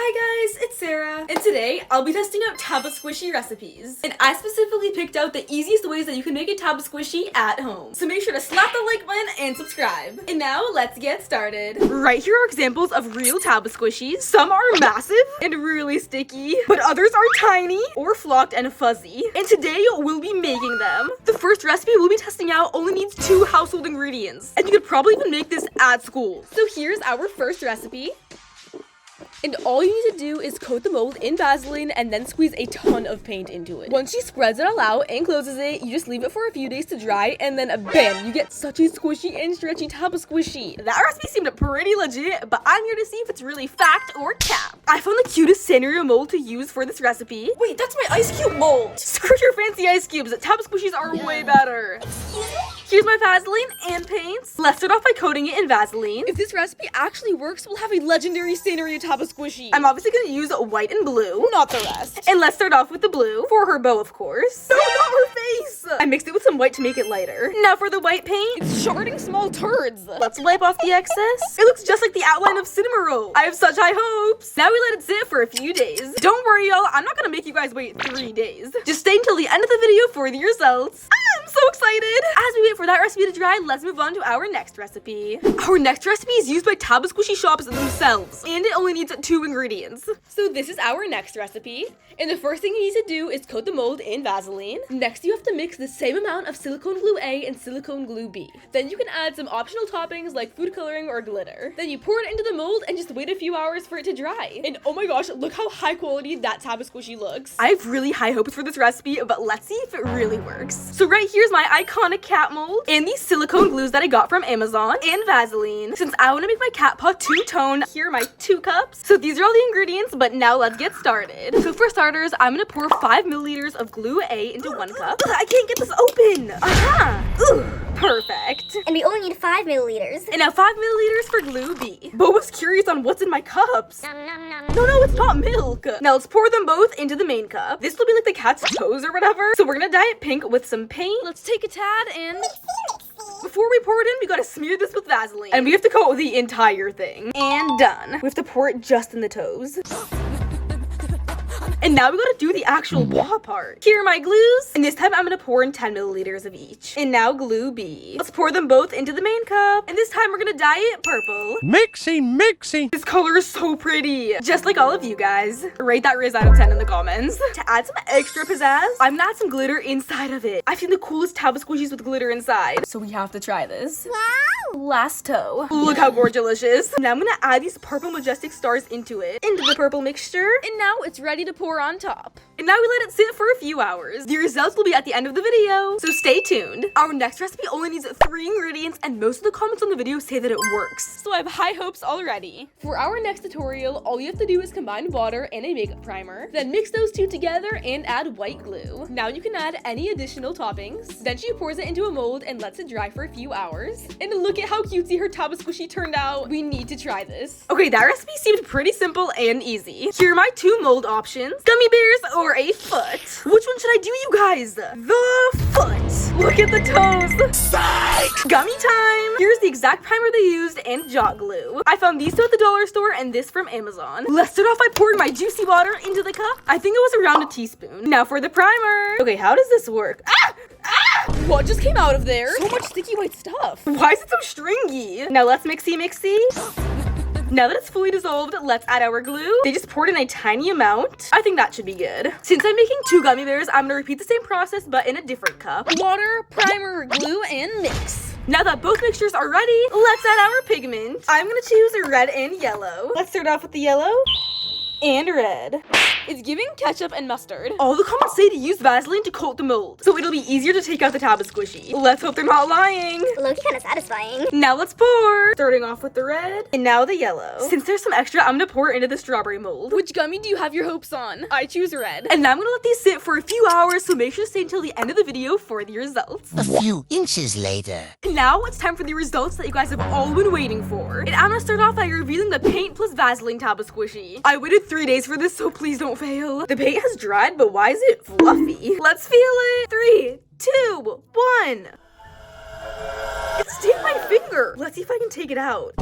Hi guys, it's Sarah, and today I'll be testing out Taba squishy recipes. And I specifically picked out the easiest ways that you can make a Taba squishy at home. So make sure to slap the like button and subscribe. And now let's get started. Right here are examples of real Taba squishies. Some are massive and really sticky, but others are tiny or flocked and fuzzy. And today we'll be making them. The first recipe we'll be testing out only needs 2 household ingredients, and you could probably even make this at school. So here's our first recipe. And all you need to do is coat the mold in Vaseline and then squeeze a ton of paint into it. Once she spreads it all out and closes it, you just leave it for a few days to dry, and then bam, you get such a squishy and stretchy Taba squishy. That recipe seemed pretty legit, but I'm here to see if it's really fact or cap. I found the cutest Sanrio mold to use for this recipe. Wait, that's my ice cube mold! Screw your fancy ice cubes, Taba squishies are way better. Here's my Vaseline and paints. Let's start off by coating it in Vaseline. If this recipe actually works, we'll have a legendary Sanrio Taba squishy. I'm obviously gonna use white and blue, not the rest. And let's start off with the blue, for her bow of course. No, not her face! I mixed it with some white to make it lighter. Now for the white paint, it's sharding small turds. Let's wipe off the excess. It looks just like the outline of cinema roll. I have such high hopes. Now we let it sit for a few days. Don't worry y'all, I'm not gonna make you guys wait 3 days. Just stay until the end of the video for the results. I'm so excited. As we wait for that recipe to dry, let's move on to our next recipe. Our next recipe is used by Taba squishy shops themselves, and it only needs 2 ingredients. So this is our next recipe, and the first thing you need to do is coat the mold in Vaseline. Next, you have to mix the same amount of silicone glue A and silicone glue B. Then you can add some optional toppings like food coloring or glitter. Then you pour it into the mold and just wait a few hours for it to dry. And oh my gosh, look how high quality that Taba squishy looks. I have really high hopes for this recipe, but let's see if it really works. So right here's my iconic cat mold and these silicone glues that I got from Amazon and Vaseline. Since I want to make my cat paw two-tone, here are my 2 cups. So these are all the ingredients, but now let's get started. So for starters, I'm gonna pour 5 milliliters of glue A into 1 cup. Ugh, I can't get this open. Perfect. And we only need 5 milliliters. And now 5 milliliters for glue B. Bo was curious on what's in my cups. No, it's not milk. Now let's pour them both into the main cup. This will be like the cat's toes or whatever. So we're gonna dye it pink with some paint. Let's take a tad and... Before we pour it in, we gotta smear this with Vaseline. And we have to coat the entire thing. And done. We have to pour it just in the toes. And now we gotta do the actual paw part. Here are my glues, and this time I'm gonna pour in 10 milliliters of each. And now glue B. Let's pour them both into the main cup, and this time we're gonna dye it purple. Mixy. This color is so pretty, just like all of you guys. Rate that Riz out of 10 in the comments. To add some extra pizzazz, I'm gonna add some glitter inside of it. I've seen the coolest Taba squishies with glitter inside, so we have to try this. Wow! Last toe. Look how gorgeous. Now I'm gonna add these purple majestic stars into the purple mixture, and now it's ready to pour on top. And now we let it sit for a few hours. The results will be at the end of the video, so stay tuned. Our next recipe only needs 3 ingredients, and most of the comments on the video say that it works, so I have high hopes already. For our next tutorial, all you have to do is combine water and a makeup primer, then mix those 2 together and add white glue. Now you can add any additional toppings. Then she pours it into a mold and lets it dry for a few hours. And look at how cutesy her Taba squishy turned out. We need to try this. Okay, that recipe seemed pretty simple and easy. Here are my 2 mold options: gummy bears or a foot. Which one should I do, you guys? The foot. Look at the toes. Psych! Gummy time. Here's the exact primer they used and jot glue. I found these 2 at the dollar store and this from Amazon. Let's start off by pouring my juicy water into the cup. I think it was around a teaspoon. Now for the primer. Okay, how does this work? What just came out of there? So much sticky white stuff. Why is it so stringy? Now let's mixy. Now that it's fully dissolved, let's add our glue. They just poured in a tiny amount. I think that should be good. Since I'm making 2 gummy bears, I'm gonna repeat the same process, but in a different cup. Water, primer, glue, and mix. Now that both mixtures are ready, let's add our pigment. I'm gonna choose red and yellow. Let's start off with the yellow and red. It's giving ketchup and mustard. All the comments say to use Vaseline to coat the mold, so it'll be easier to take out the Taba squishy. Let's hope they're not lying. Low-key kind of satisfying. Now let's pour. Starting off with the red, and now the yellow. Since there's some extra, I'm gonna pour it into the strawberry mold. Which gummy do you have your hopes on? I choose red. And now I'm gonna let these sit for a few hours, so make sure to stay until the end of the video for the results. A few inches later. Now it's time for the results that you guys have all been waiting for. And I'm gonna start off by revealing the paint plus Vaseline Taba squishy. I waited 3 days for this, so please don't fail. The paint has dried, but why is it fluffy? Let's feel it. 3, 2, 1. It stained my finger. Let's see if I can take it out.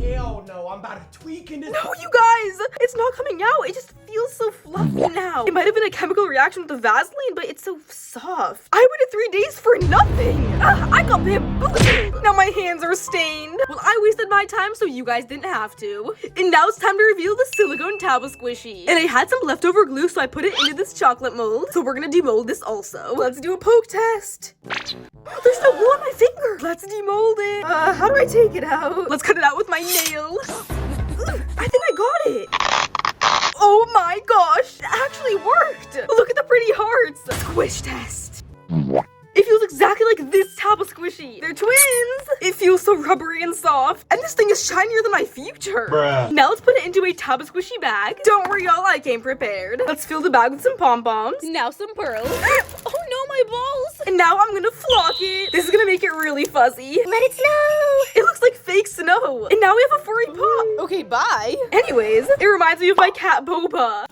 Hell Oh no, I'm about to tweak into. No, you guys, it's not coming out. It just feels so fluffy now. It might have been a chemical reaction with the Vaseline, but it's so soft. I waited 3 days for nothing. I got bamboozled. Now my hands are stained. Well, I wasted my time, so you guys didn't have to. And now it's time to reveal the silicone Taba squishy. And I had some leftover glue, so I put it into this chocolate mold. So we're gonna demold this also. Let's do a poke test. There's no glue on my finger. Let's demold it. How do I take it out? Let's cut it out with my nail. I think I got it. Oh my gosh, it actually worked. Look at the pretty hearts. Squish test. It feels exactly like this Taba squishy. They're twins. It feels so rubbery and soft. And this thing is shinier than my future. Bruh. Now let's put it into a Taba squishy bag. Don't worry, y'all, I came prepared. Let's fill the bag with some pom-poms. Now some pearls. Oh no, my balls. And now I'm gonna flock it. This is gonna make it really fuzzy. Let it snow. It looks like fake snow. And now we have a furry paw. Okay, bye. Anyways, it reminds me of my cat Boba.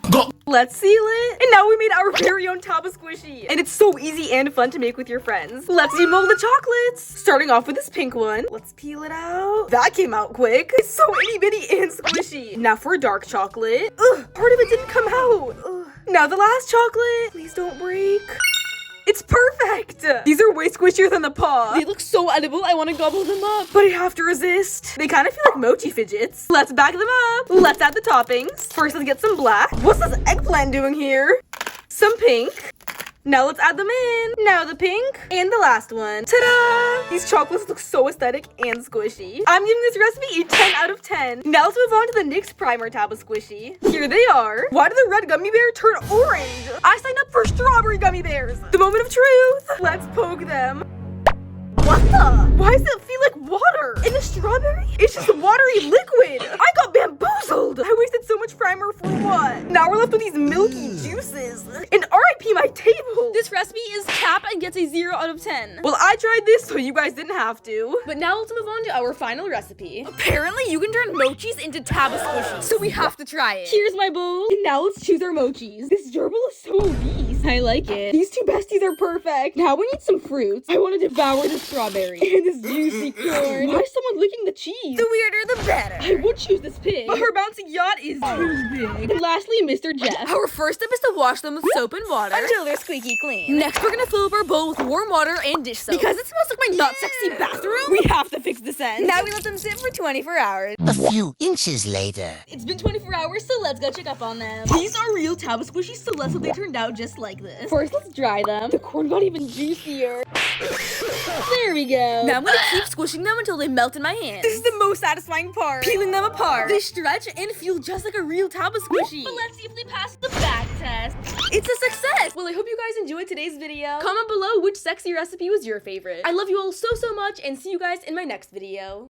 Let's seal it. And now we made our very own Taba squishy. And it's so easy and fun to make with your friends. Let's demold the chocolates. Starting off with this pink one. Let's peel it out. That came out quick. It's so itty bitty and squishy. Now for a dark chocolate. Ugh, part of it didn't come out. Ugh. Now the last chocolate. Please don't break. It's perfect! These are way squishier than the paw. They look so edible, I want to gobble them up. But I have to resist. They kind of feel like mochi fidgets. Let's bag them up. Let's add the toppings. First, let's get some black. What's this eggplant doing here? Some pink. Now let's add them in. Now the pink. And the last one. Ta-da! These chocolates look so aesthetic and squishy. I'm giving this recipe a 10 out of 10. Now let's move on to the NYX Primer Taba squishy. Here they are. Why did the red gummy bear turn orange? I signed up for strawberry gummy bears. The moment of truth. Let's poke them. What the? Why does it feel like water? And the strawberry? It's just watery liquid. I got bamboozled. I wasted so much primer for what? Now we're left with these milky juices. And RIP my table. This recipe is cap and gets a 0 out of 10. Well, I tried this, so you guys didn't have to. But now let's move on to our final recipe. Apparently, you can turn mochis into Taba squishies, so we have to try it. Here's my bowl. And now let's choose our mochis. This gerbil is so obese. I like it. These two besties are perfect. Now we need some fruits. I want to devour this strawberry and this juicy corn. Why is someone licking the cheese? The weirder, the better. I would choose this pig, but her bouncing yacht is too big. And lastly, Mr. Jeff. Our first step is to wash them with soap and water until they're squeaky clean. Next, we're gonna fill up our bowl with warm water and dish soap. Because it smells like my not sexy bathroom, we have to fix the scent. Now we let them sit for 24 hours. A few inches later. It's been 24 hours, so let's go check up on them. These are real Taba squishies, so let's hope they turned out just like this. First, let's dry them. The corn got even juicier. There we go. Now I'm gonna keep squishing them until they melt in my hand. This is the most satisfying part. Peeling them apart. They stretch and feel just like a real Taba squishy. But let's see if they pass the back test. It's a success. Well, I hope you guys enjoyed today's video. Comment below which sexy recipe was your favorite. I love you all so much and see you guys in my next video.